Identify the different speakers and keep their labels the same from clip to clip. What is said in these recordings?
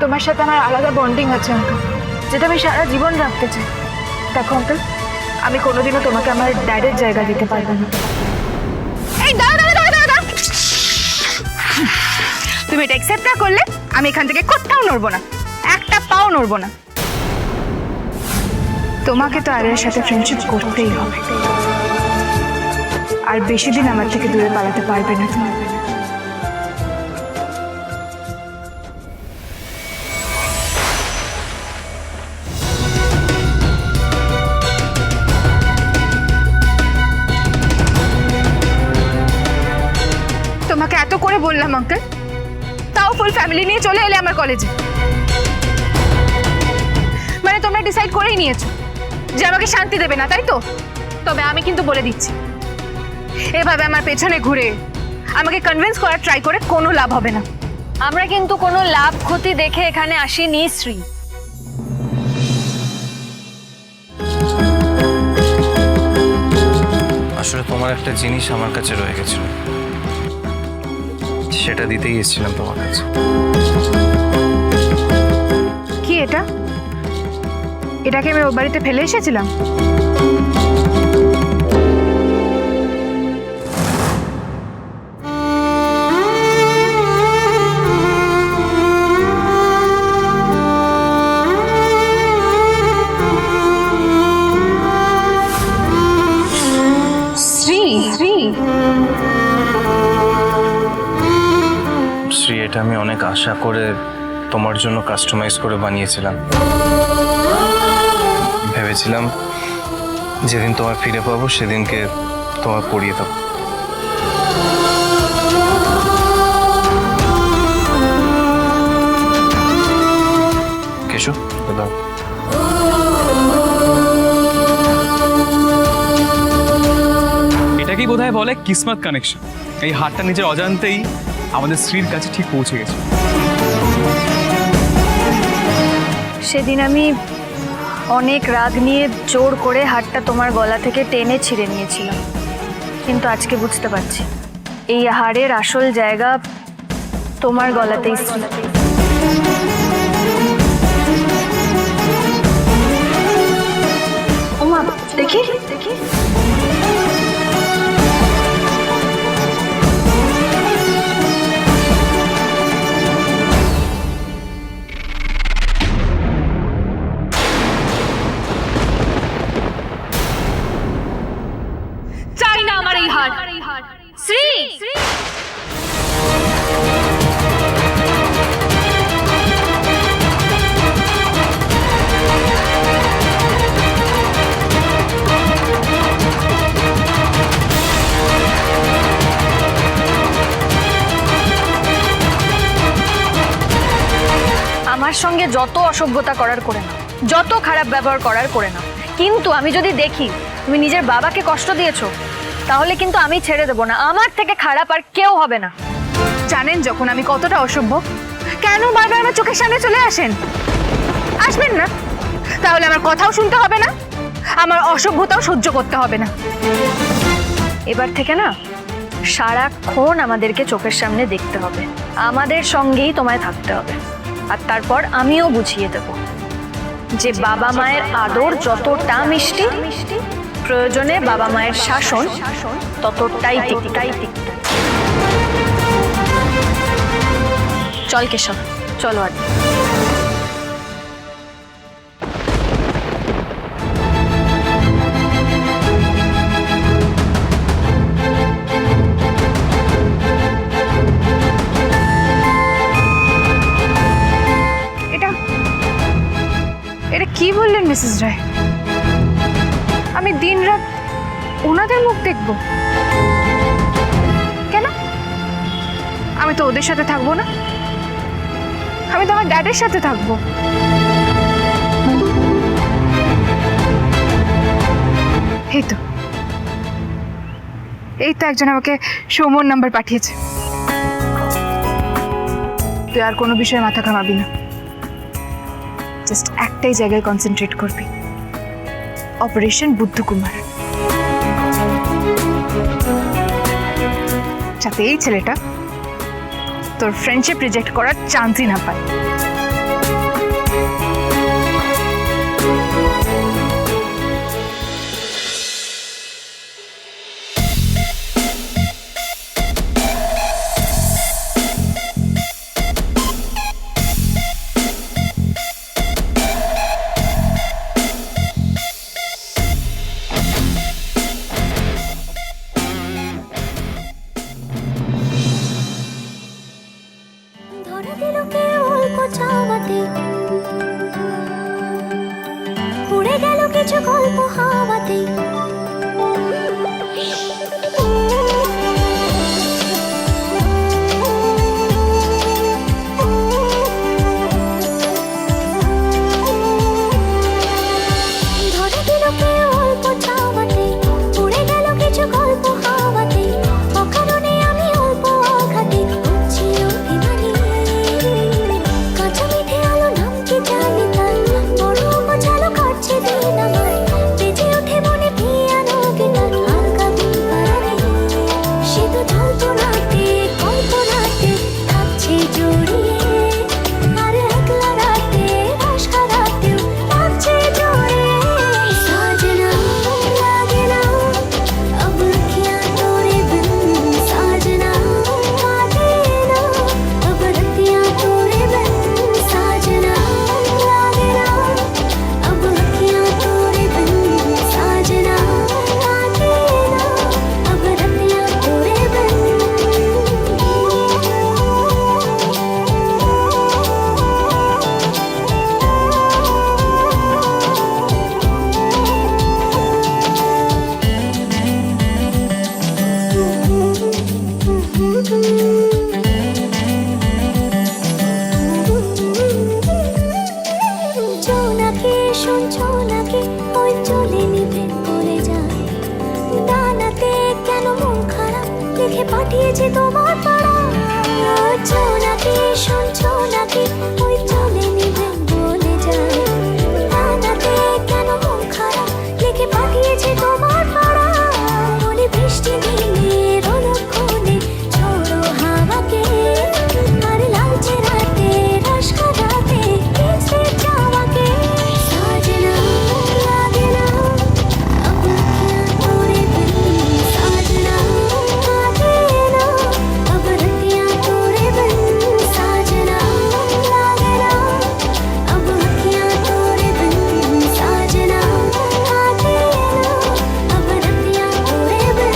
Speaker 1: তোমার সাথে আমার আলাদা বন্ডিং আছে আঙ্কেল, যেটা আমি সারা জীবন রাখতে চাই। দেখো আঙ্কেল, আমি কোনোদিনও তোমাকে আমার ড্যাডের জায়গা দিতে পারবো না।
Speaker 2: এই দাঁড়া দাঁড়া দাঁড়া দাঁড়া, তুমি এটা অ্যাকসেপ্ট না করলে আমি এখান থেকে কোথাও নড়বো না, একটা পাও নড়বো না।
Speaker 1: তোমাকে তো আরিয়ার সাথে ফ্রেন্ডশিপ করতেই হবে, আর বেশি দিন আমার থেকে দূরে পালাতে পারবে না তুমি।
Speaker 2: তোমাকে এত করে বললাম আঙ্কেল, তাও ফুল ফ্যামিলি নিয়ে চলে এলে আমার কলেজে। মানে তোমরা ডিসাইড করেই নিয়েছো যে আমাকে শান্তি দেবে না, তাই তো? তবে আমি কিন্তু বলে দিচ্ছি, এভাবে আমার পেছনে ঘুরে আমাকে কনভিন্স করার ট্রাই করে কোনো লাভ হবে না।
Speaker 3: আমরা কিন্তু কোনো লাভ ক্ষতি দেখে এখানে আসিনি শ্রী।
Speaker 4: আসলে তোমার একটা জিনিস আমার কাছে রয়ে গেছিল, সেটা দিতেই এসেছিলাম তোমার কাছে।
Speaker 1: কি এটা? এটাকে আমি ওর বাড়িতে ফেলে এসেছিলাম?
Speaker 3: শ্রী শ্রী
Speaker 4: শ্রী, এটা আমি অনেক আশা করে তোমার জন্য কাস্টমাইজ করে বানিয়েছিলাম। ভেবেছিলাম যেদিন তোমার ফিরে পাবো সেদিনকে তোমার পরিয়ে দেবো। কেশু, দাও।
Speaker 5: এটাকেই বোধহয় বলে কিসমত কানেকশন। এই হারটা নিজের অজান্তেই আমাদের স্ত্রীর কাছে ঠিক পৌঁছে গেছে।
Speaker 3: সেদিন আমি অনেক রাগ নিয়ে জোর করে হারটা তোমার গলা থেকে টেনে ছিঁড়ে নিয়েছিলাম, কিন্তু আজকে বুঝতে পারছি এই হারের আসল জায়গা তোমার গলাতেই শ্রী। ওমা, দেখি দেখি।
Speaker 2: চাই না আমার এই হার। শ্রী,
Speaker 3: আমার সঙ্গে যত অসভ্যতা করার করে নাও, যত খারাপ ব্যবহার করার করে নাও, কিন্তু আমি যদি দেখি তুমি নিজের বাবাকে কষ্ট দিয়েছো, তাহলে কিন্তু আমি ছেড়ে দেবো না। আমার থেকে খারাপ আর কেউ হবে না।
Speaker 2: জানেন যখন আমি কতটা অসভ্য, কেন বারবার আমার চোখের সামনে চলে আসেন? আসবেন না? তাহলে আমার কথাও শুনতে হবে না, আমার অসভ্যতাও সহ্য করতে হবে না।
Speaker 3: এবার থেকে না সারাক্ষণ আমাদেরকে চোখের সামনে দেখতে হবে, আমাদের সঙ্গেই তোমায় থাকতে হবে। আর তারপর আমিও বুঝিয়ে দেব যে বাবা মায়ের আদর যতটা মিষ্টি, প্রয়োজনে বাবা মায়ের শাসন ততটাই তিক্ত। চল কেশব, চলো আজ।
Speaker 1: এটা কি বললেন মিসেস রায়? আমি দিন রাত ওনাদের মুখ দেখব কেন? আমি তো ওদের সাথে থাকবো না, আমি তো আমার ড্যাডের সাথে থাকবো। এই তো একজন আমাকে সৌম্যর নাম্বার পাঠিয়েছে। তুই আর কোনো বিষয়ে মাথা ঘামাবি না, জাস্ট একটাই জায়গায় কনসেন্ট্রেট করবি, অপারেশন বুদ্ধকুমার। যাতে এই ছেলেটা তোর ফ্রেন্ডশিপ রিজেক্ট করার চান্সই না পায়।
Speaker 6: কিছু গল্প হাওয়াতেই ধরে দিল কেউ অল্প চাওয়াতেই উড়ে গেল কিছু গল্প হাওয়াতেই অকারণে আমি অল্প আঘাতে হচ্ছি অভিমানী কাঁচা মিঠে আলো নাম কি জানি তাই বড় মজালো কাটছে দিন আমায় বেজে ওঠে মনে পিয়ানো গিটার হালকা বুপারে সে তো যন্ত্রণাতে কল্পনাতে থাকছে জড়িয়ে আর একলা রাতে বাস খারাতেও লাগছে জোরে সাজনা লাগে না अब अखियां तोरे बिन साजना काटे ना अब रतियां तोरे बिन साजना लागे ना अब अखियां तोरे बिन साजना काटे ना अब रतियां तोरे बिन জোনাকি শুনছো নাকি ওই চলে নিভে পড়ে যায় দানাতে কেন মন খারাপ লিখে পাঠিয়েছে তোমার পাড়া জোনাকি শুনছো নাকি ওই চলে নিভে বলে যায় দানাতে কেন মন খারাপ লিখে পাঠিয়েছে তোমার পাড়া বলে বৃষ্টি দিনের অলক্ষণে ছোড়ো হাওয়াকে আর লাগছে রাতে রস খারাতে কিসে যাওয়াকে সাজনা লাগে না अब अखियां तोरे बिन साजना काटे ना अब रतियां तोरे बिन साजना लागे ना अब अखियां तोरे बिन साजना काटे ना अब रतियां तोरे बिन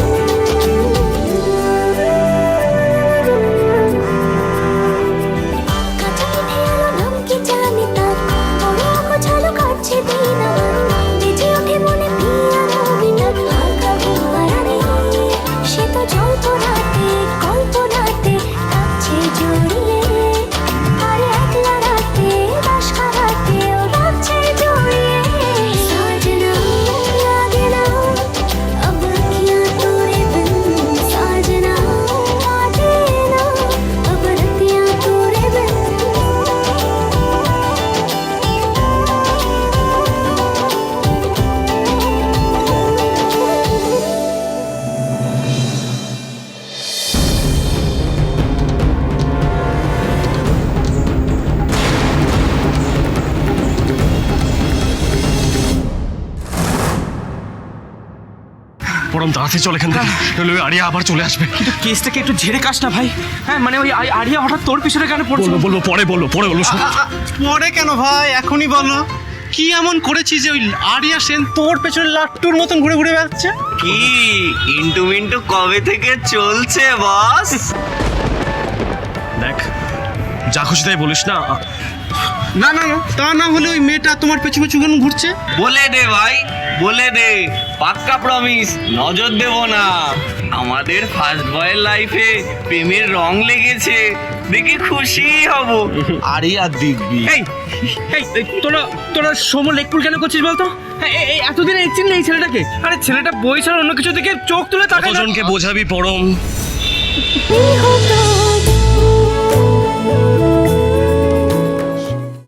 Speaker 6: কাঁচা মিঠে আলো নাম কি জানি তার বড় গোছালো কাটছে দিন আমার বেজে ওঠে মনে পিয়ানো গিটার হালকা বুপারে সে তো যন্ত্রণাতে কল্পনাতে থাকছে জড়িয়ে আর একলা রাতে বাস খারাতেও লাগছে জড়িয়ে সাজনা লাগে না अब अखियां तोरे बिन साजना काटे ना अब रतियां तोरे बिन
Speaker 7: পরম তাড়াতাড়ি চলে এখান থেকে নইলে ওই আরিয়া আবার চলে আসবে।
Speaker 5: কিন্তু কেসটাকে একটু ঝেড়ে কাজ না ভাই। হ্যাঁ মানে ওই আরিয়া হঠাৎ তোর পিছনে কেন পড়ছে?
Speaker 7: বলবো পরে বলবো সব।
Speaker 4: পরে কেন ভাই, এখনই বলো কি এমন করেছিস যে ওই আরিয়া সেন তোর পেছনে লাট্টুর মতন ঘুরে ঘুরে বেড়াচ্ছে?
Speaker 8: কি ইন্টু মিন্টু কবে থেকে চলছে বস?
Speaker 7: দেখ যা খুশি তাই বলিস না।
Speaker 4: না না না, তা না হলে ওই মেয়েটা তোমার পেছু পেছু কেন ঘুরছে?
Speaker 8: বলে দে ভাই, বলে দে, পাক্কা প্রমিস, নজর দেব না। আমাদের ফার্স্ট বয়ের লাইফে প্রেমের রং লেগেছে, দেখে খুশি হব।
Speaker 4: আরিয়া দিব্যি।
Speaker 5: এই এই তোরা সময় লেকপুল কেন করছিস বলতো? এই এতদিন এই চিনলে এই ছেলেটাকে? আরে ছেলেটা বই ছাড়া অন্য কিছু থেকে চোখ তুলে তাকায় না।
Speaker 7: কতজনকে বোঝাবি পরম?
Speaker 6: হতো